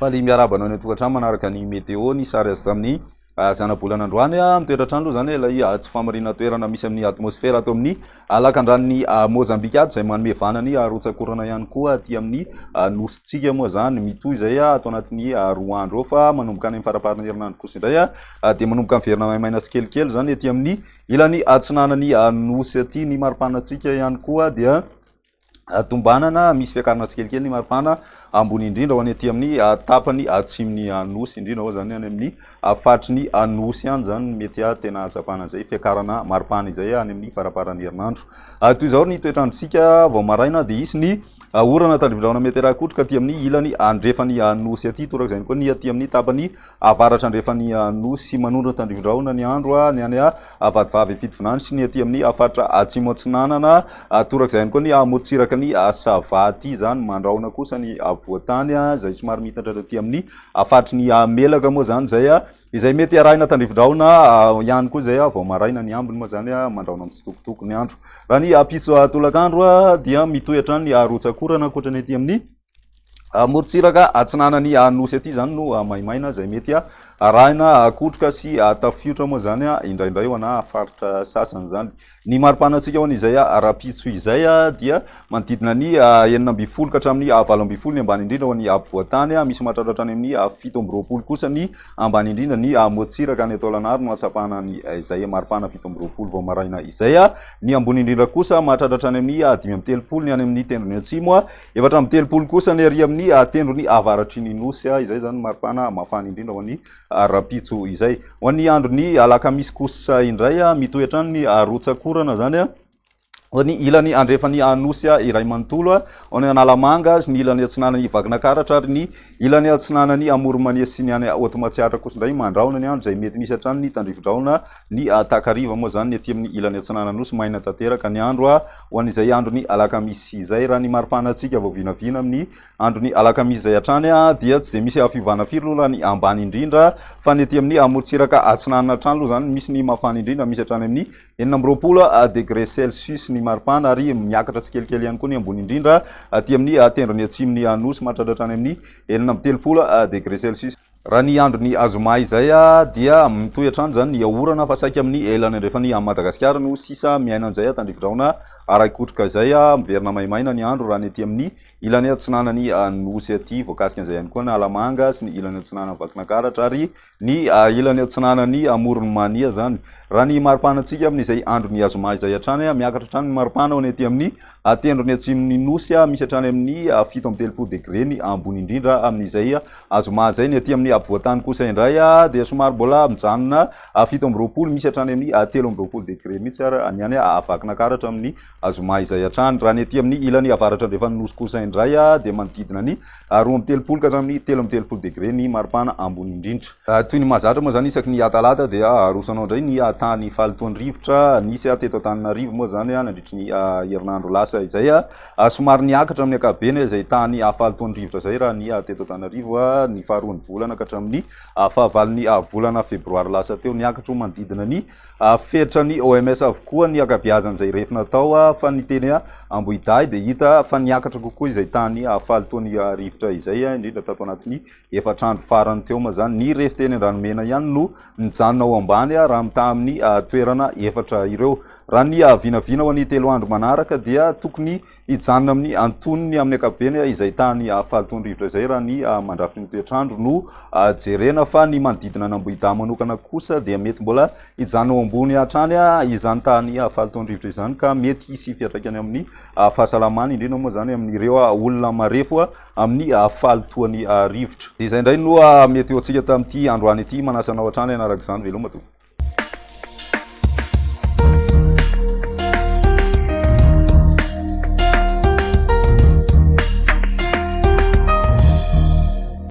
faly miaraba anao ny tokantrano manaraka ny météo ny sary azy tamin'ny zana-bolana androany mitoetratrano zany ilay tsy famarina toerana misy amin'ny atmosfera ato amin'ny lakandran'ny Mozambique ato izay manome vanany arotsakorana ihany koa aty amin'ny nositsika moa zany mitoy izay atao anatin'ny 2 andro eo fa manomboka any amin'ny faraparan'ny herinandro kosa indray dia manomboka amin'ny verina maimaina tsikelikely zany aty amin'ny ilany atsinanany nosy aty ny maripanatsika ihany koa dia tombanana misy fiakarana tsikelikely ny maripana ambony indrindra ho any aty amin'ny tapany atsimony nosy indrindra ho zany any amin'ny fatry ny nosy any zany mety tena atsapana zay fiakarana maripana izay any amin'ny faraparan'ny herinandro toy izao ny toetrandrotsika vao maraina dia isy ny orana tandrivindraona meterakotroka aty amin'ny ilany andrefany nosy aty torak izany koa ny aty amin'ny tapany avaratra andrefany nosy manondro tandrivindraona ny andro ny any vadivavy fitovinany sy ny aty amin'ny afatra atsimo atsinanana torak izany koa ny amorontsiraka ny savaty zany mandraona kosa ny voatany zay somary mitandra aty amin'ny afatry ny melaka moa zany zay izay mety arahina tandrivindraona ihany koa zay vao maraina ny ambiny moa zany mandraona amin'ny sitokotoko ny andro raha ny piso tolakandro dia mitoetra ny arotsakorana ankoatrany aty amin'ny morontsiraka atsinanany nosy aty zany no maimaina zay mety arahina akotroka sy tafiotra moa zany indraindray ho ana faritra sasany zany ny maripanatsika ho an'izay rapiso izay dia manodidina ny 9 ka hatramin'ny 12 ny ambany indrindra ho any voatany misy mahatratratra any amin'ny 17 kosa ny ambany indrindra ny morontsiraka ny atao lanary no atsapana ny izay maripana 17 vao maraina izay ny ambony indrindra kosa mahatratratra any amin'ny 5 ny any amin'ny tendrony atsimo 7 kosa ny ary amin'ny tendrony avaratry ny nosy izay zany maripana mafana indrindra ho any rapitso izay ho an'ny androny alakamisy kosa indray mitoetra ny arotsakorana zany ho ny ilany andrefany nosy iray manontolo ho ny analamanga sy ny ilany atsinanany vakinakaratra ary ny ilany atsinanany amoromania sy ny any otomatsiatra kosa indray mandraona ny andro zay mety misy hatrany ny tandrivindraona ny takariva moa zany ny aty amin'ny ilany atsinana nosy maina tanteraka ny andro ho an'izay androny alakamisy izay raha ny maripanatsika vao vinavina amin'ny androny alakamisy izay hatrany dia tsy de misy fiovana firy aloha ny ambany indrindra fa ny aty amin'ny amorontsiraka atsinanana hatrany aloha zany misy ny mafana indrindra misy hatrany amin'ny 20 degré celsius ny maripana ary miakatra tsikelikely ihany koa ny ambony indrindra aty amin'ny tendrony atsimony nosy mahatratratra any amin'ny 30 degré celsius raha ny androny azoma izay dia mitoetrany zany ny orana fa saika amin'ny elany andrefany Madagasikara no sisa miaina an'izay tandrivindraona araikotroka izay miverina maimaina ny andro raha ny aty amin'ny ilany atsinanany nosy aty voakasika an'izay ihany koa ny alamanga sy ny ilany atsinanany vakinakaratra ary ny ilany atsinanany amoronmania zany raha ny maripanatsika amin'izay androny azoma izay hatrany miakatra hatrany ny maripana ho ny aty amin'ny tendrony atsimony nosy misy hatrany amin'ny 17 degré ny ambony indrindra amin'izay azoma zay ny aty amin'ny voatany kosa indray dia somary mbola mijanona 17 misy hatrany amin'ny 13 degré mihitsy ny any vakinakaratra amin'ny azoma izay hatrany raha ny aty amin'ny ilany avaratra andrefany nosy kosa indray dia manodidina ny 13 ka hatramin'ny 13 degré ny maripana ambony indrindra toy ny mahazatra moa zany isaky ny talata dia arosanao indray ny tany falitoany rivotra nisy teto Antananarivo moa zany nandritry ny herinandro lasa izay somary niakatra amin'ny akabeny izay tany falitoany rivotra zay raha ny teto Antananarivo ny faharoan'ny volana ka hatramin'ny fahavalon'ny volana febroary lasa teo niakatra manodidina ny fetra ny OMS avokoa ny akabeazany zay refina tao fa ny teny Ambohidahy dia hita fa niakatra kokoa izay tany falitoany rivotra izay indrindra tato anatin'ny efatrandro farany teo ma zany ny refy teny Andranomena ihany no nijanona ao ambany raha mitaha amin'ny toerana efatra ireo raha ny vinavina ho any 3 andro manaraka dia tokony hijanona amin'ny antonony amin'ny akabeny izay tany falitoany rivotra izay raha ny mandrafitra ny toetrandro no jerena fa ny manodidina n'Ambohidahy manokana kosa dia mety mbola hijanona ao ambony hatrany izany tany falitoany rivotra izany ka mety hisy fiatraikany amin'ny fahasalamany indrindra moa zany amin'ireo olona marefo amin'ny falitoany rivotra dia izay indray no mety ho antsika tamin'ity androany ity manasanao hatrany ianaraka izany veloma tompoko.